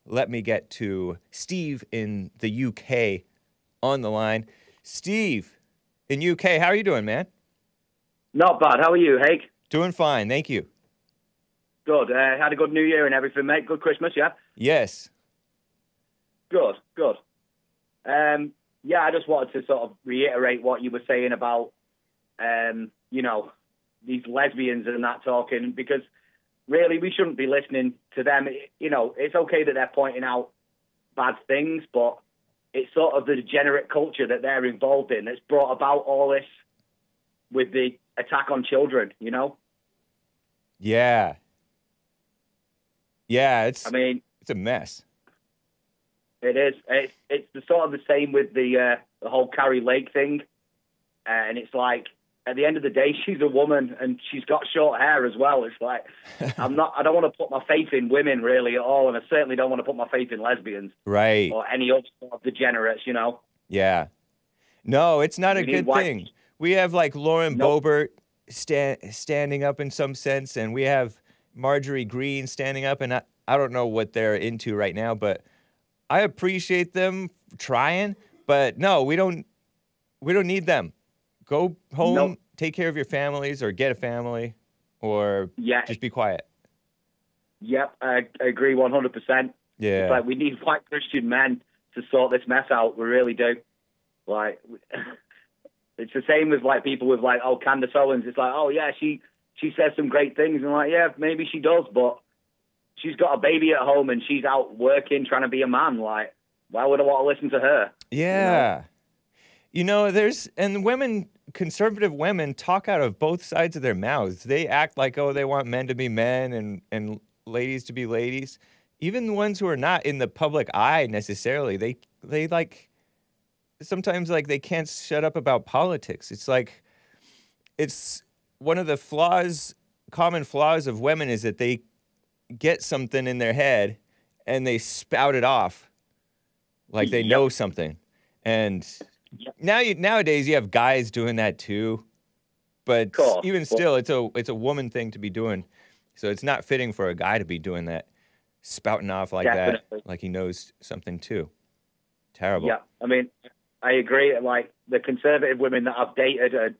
let me get to Steve in the UK on the line. Steve in UK, how are you doing, man? Not bad. How are you, Hake? Doing fine, thank you. Good. Had a good New Year and everything, mate. Good Christmas, yeah? Yes. Good. Yeah, I just wanted to sort of reiterate what you were saying about, these lesbians and that talking, because really we shouldn't be listening to them. It's okay that they're pointing out bad things, but it's sort of the degenerate culture that they're involved in that's brought about all this with the attack on children, Yeah. Yeah, it's a mess. It is. It's the sort of the same with the whole Carrie Lake thing, and it's like at the end of the day, she's a woman and she's got short hair as well. It's like I don't want to put my faith in women really at all, and I certainly don't want to put my faith in lesbians, right, or any other sort of degenerates. Yeah. No, it's not a good thing. We have like Lauren Boebert standing up in some sense, and we have Marjorie Greene standing up, and I don't know what they're into right now, but I appreciate them trying, but no, we don't need them. Go home, take care of your families, or get a family, or just be quiet. Yep, I agree 100%. Yeah. It's like we need white Christian men to sort this mess out. We really do. Like, it's the same with like people with like, oh, Candace Owens. It's like, oh yeah, she says some great things, and like, yeah, maybe she does, but she's got a baby at home and she's out working, trying to be a man. Like, why would I want to listen to her? Yeah. And women, conservative women, talk out of both sides of their mouths. They act like, oh, they want men to be men and ladies to be ladies. Even the ones who are not in the public eye necessarily, they like, sometimes like they can't shut up about politics. It's like, it's one of the common flaws of women is that they get something in their head and they spout it off like they know something. And nowadays you have guys doing that too, but even still, it's a woman thing to be doing. So it's not fitting for a guy to be doing that, spouting off like that, like he knows something too. Terrible. Yeah, I mean, I agree. Like the conservative women that I've dated,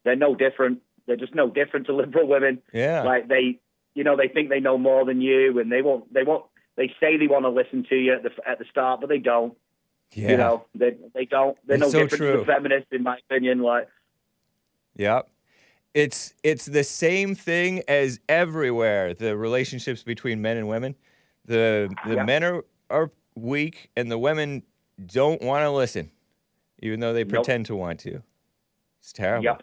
they're no different. They're just no different to liberal women. Yeah. Like they think they know more than you, and they say they want to listen to you at the start, but they don't. Yeah. They don't. They're no different to the feminists, in my opinion. Like, yep. It's the same thing as everywhere. The relationships between men and women, the men are weak, and the women don't want to listen, even though they pretend to want to. It's terrible. Yep.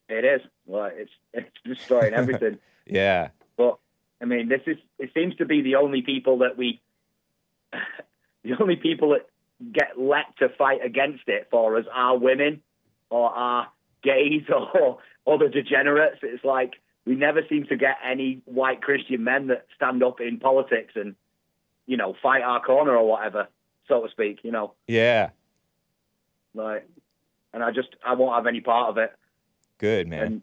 It is. Well, it's destroying everything. Yeah. But I mean, it seems to be the only people that get let to fight against it for us are women, or are gays, or the degenerates. It's like we never seem to get any white Christian men that stand up in politics and fight our corner or whatever, so to speak. Yeah. Like, and I won't have any part of it. Good, man. And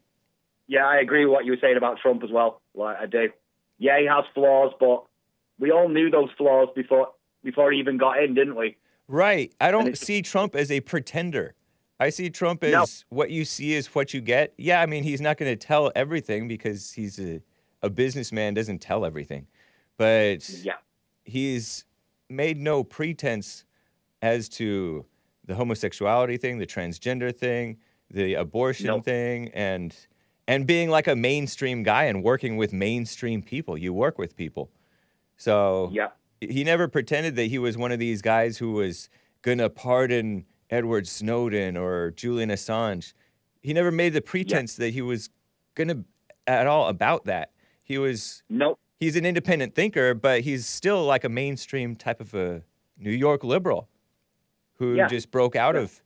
yeah, I agree with what you were saying about Trump as well. Like, I do. Yeah, he has flaws, but we all knew those flaws before he even got in, didn't we? Right. I don't see Trump as a pretender. I see Trump as what you see is what you get. Yeah, I mean, he's not going to tell everything because he's a businessman, doesn't tell everything. But he's made no pretense as to the homosexuality thing, the transgender thing, the abortion thing, and being like a mainstream guy and working with mainstream people. You work with people. So he never pretended that he was one of these guys who was going to pardon Edward Snowden or Julian Assange. He never made the pretense that he was going to at all about that. He was he's an independent thinker, but he's still like a mainstream type of a New York liberal who just broke out of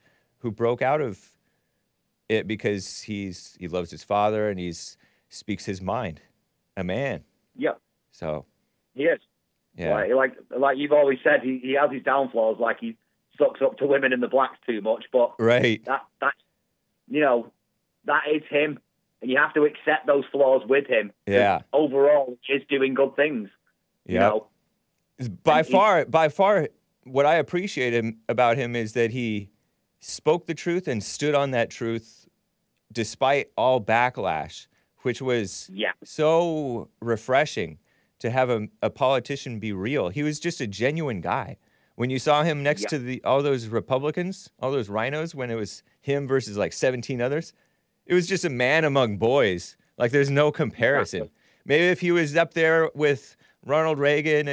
it because he loves his father and speaks his mind. A man. Yeah. So he is. Yeah. Like you've always said, he has his downfalls. Like he sucks up to women in the blacks too much. But that is him, and you have to accept those flaws with him. Yeah. Overall, he's doing good things. Yeah. by far, what I appreciate about him is that he spoke the truth and stood on that truth despite all backlash, which was so refreshing to have a politician be real. He was just a genuine guy. When you saw him next to all those Republicans, all those rhinos, when it was him versus like 17 others, it was just a man among boys. Like, there's no comparison. Maybe if he was up there with Ronald Reagan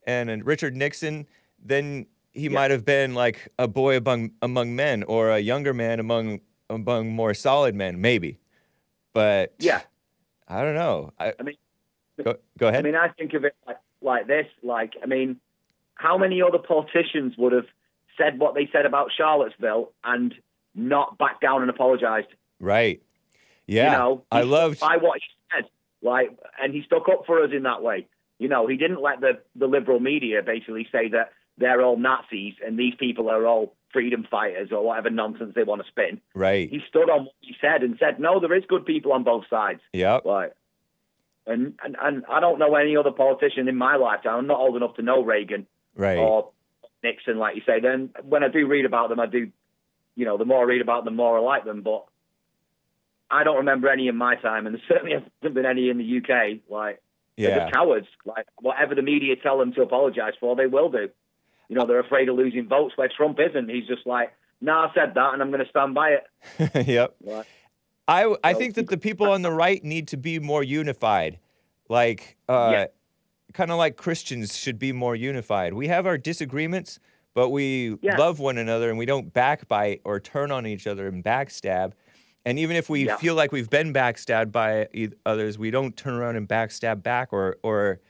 and Richard Nixon, then he might have been like a boy among men, or a younger man among more solid men, maybe. But I don't know. I mean, go ahead. I mean, I think of it like this. Like, I mean, how many other politicians would have said what they said about Charlottesville and not backed down and apologized? Right. Yeah. You know, I loved by what he said. Like, and he stuck up for us in that way. You know, he didn't let the liberal media basically say that they're all Nazis and these people are all freedom fighters or whatever nonsense they want to spin. Right. He stood on what he said and said, no, there is good people on both sides. Yeah. Like, and I don't know any other politician in my lifetime. I'm not old enough to know Reagan or Nixon, like you say. Then when I do read about them, I do, you know, the more I read about them, the more I like them. But I don't remember any in my time, and there certainly hasn't been any in the UK. Like, they're just cowards. Like, whatever the media tell them to apologize for, they will do. You know, they're afraid of losing votes, where Trump isn't. He's just like, I said that, and I'm going to stand by it. Yep. Like, I think that the people on the right need to be more unified. Like, kind of like Christians should be more unified. We have our disagreements, but we love one another, and we don't backbite or turn on each other and backstab. And even if we feel like we've been backstabbed by others, we don't turn around and backstab back or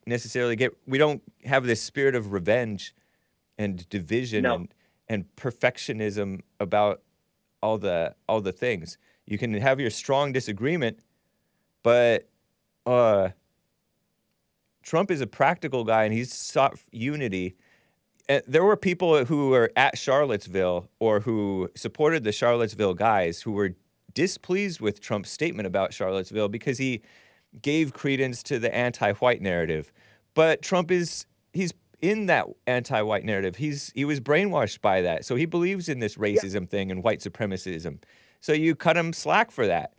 necessarily we don't have this spirit of revenge and division and perfectionism about all the things. You can have your strong disagreement, but Trump is a practical guy, and he's sought unity. And there were people who were at Charlottesville or who supported the Charlottesville guys who were displeased with Trump's statement about Charlottesville because he gave credence to the anti-white narrative. But Trump he's in that anti-white narrative. He was brainwashed by that. So he believes in this racism thing and white supremacism. So you cut him slack for that.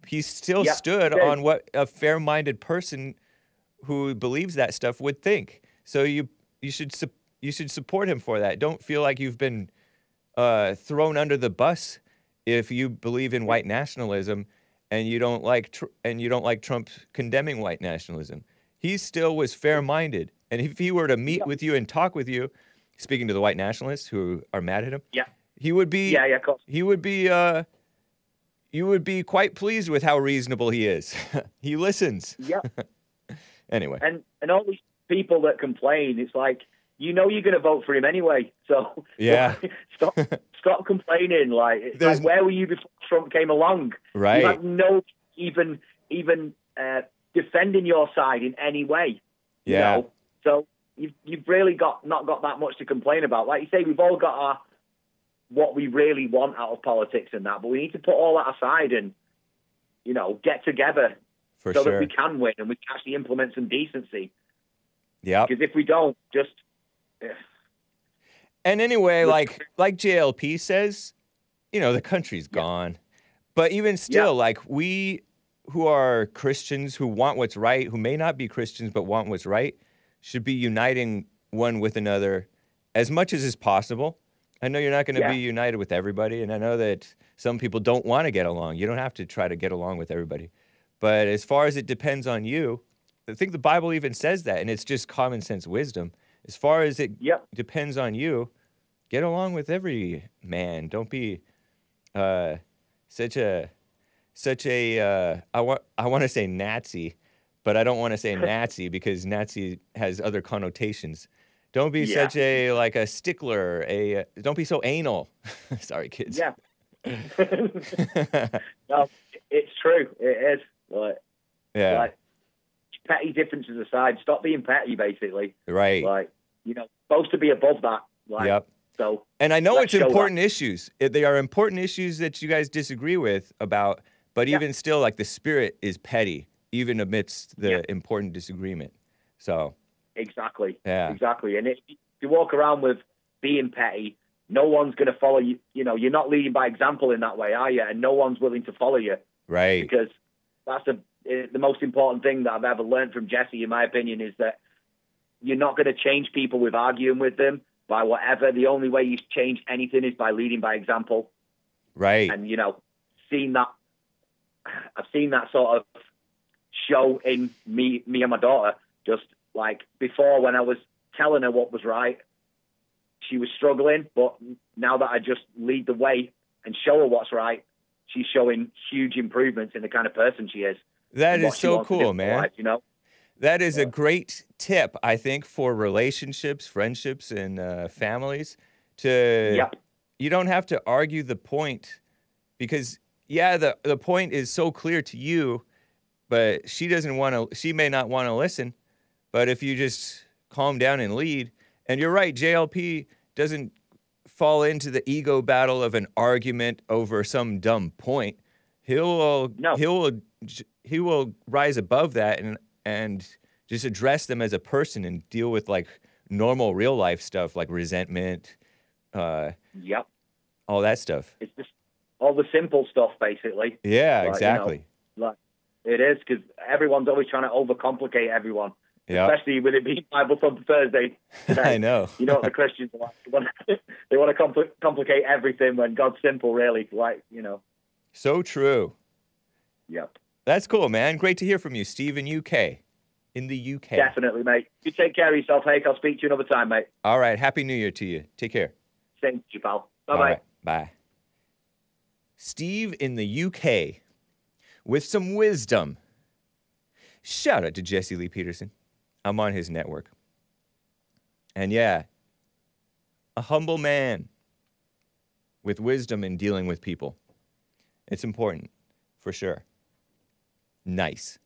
He still stood on what a fair-minded person who believes that stuff would think. So you should support him for that. Don't feel like you've been thrown under the bus if you believe in white nationalism and you don't like Trump condemning white nationalism. He still was fair-minded, and if he were to meet with you and talk with you, speaking to the white nationalists who are mad at him, he would be he would be you would be quite pleased with how reasonable he is. He listens. Yeah. Anyway, and all these people that complain, it's like, you know, you're going to vote for him anyway. So stop complaining. Like, where were you before Trump came along? Right. You have no even defending your side in any way. You know? So you've really not got that much to complain about. Like you say, we've all got what we really want out of politics and that, but we need to put all that aside and, you know, get together that we can win and we can actually implement some decency. Yeah. Because if we don't, just... And anyway, like JLP says, you know, the country's gone. But even still, like, we who are Christians, who want what's right, who may not be Christians but want what's right, should be uniting one with another as much as is possible. I know you're not going to be united with everybody, and I know that some people don't want to get along. You don't have to try to get along with everybody. But as far as it depends on you, I think the Bible even says that, and it's just common sense wisdom. As far as it depends on you, get along with every man. Don't be such a I want to say Nazi, but I don't want to say Nazi because Nazi has other connotations. Don't be such a stickler. Don't be so anal. Sorry, kids. Yeah. No, it's true. It is. Like, petty differences aside, stop being petty, basically. Right. Like, you know, supposed to be above that. Like, so. And I know it's important issues. They are important issues that you guys disagree with about, but even still, like, the spirit is petty, even amidst the important disagreement. So Exactly. Yeah. Exactly. And if you walk around with being petty, no one's going to follow you. You know, you're not leading by example in that way, are you? And no one's willing to follow you. Right. Because that's the most important thing that I've ever learned from Jesse, in my opinion, is that you're not going to change people with arguing with them by whatever. The only way you change anything is by leading by example. Right. And, you know, I've seen that sort of show in me and my daughter. Just like before, when I was telling her what was right, she was struggling. But now that I just lead the way and show her what's right, she's showing huge improvements in the kind of person she is. That is so cool, man. Life, you know? That is a great tip, I think, for relationships, friendships, and families. You don't have to argue the point, because the point is so clear to you, but she may not want to listen. But if you just calm down and lead, and you're right, JLP doesn't fall into the ego battle of an argument over some dumb point. He will rise above that and just address them as a person and deal with like normal real life stuff like resentment, all that stuff. It's just all the simple stuff, basically. Yeah, exactly. You know, like it is, because everyone's always trying to overcomplicate everyone. Yep. Especially with it being Bible Thump Thursday today. I know. You know what the Christians are like? They want to complicate everything when God's simple, really. Like, you know. So true. Yep. That's cool, man. Great to hear from you, Steve, in UK. In the UK. Definitely, mate. You take care of yourself, Hake. I'll speak to you another time, mate. All right. Happy New Year to you. Take care. Same to you, pal. Bye-bye. Right. Bye. Steve in the UK with some wisdom. Shout out to Jesse Lee Peterson. I'm on his network. And yeah, a humble man with wisdom in dealing with people. It's important, for sure. Nice.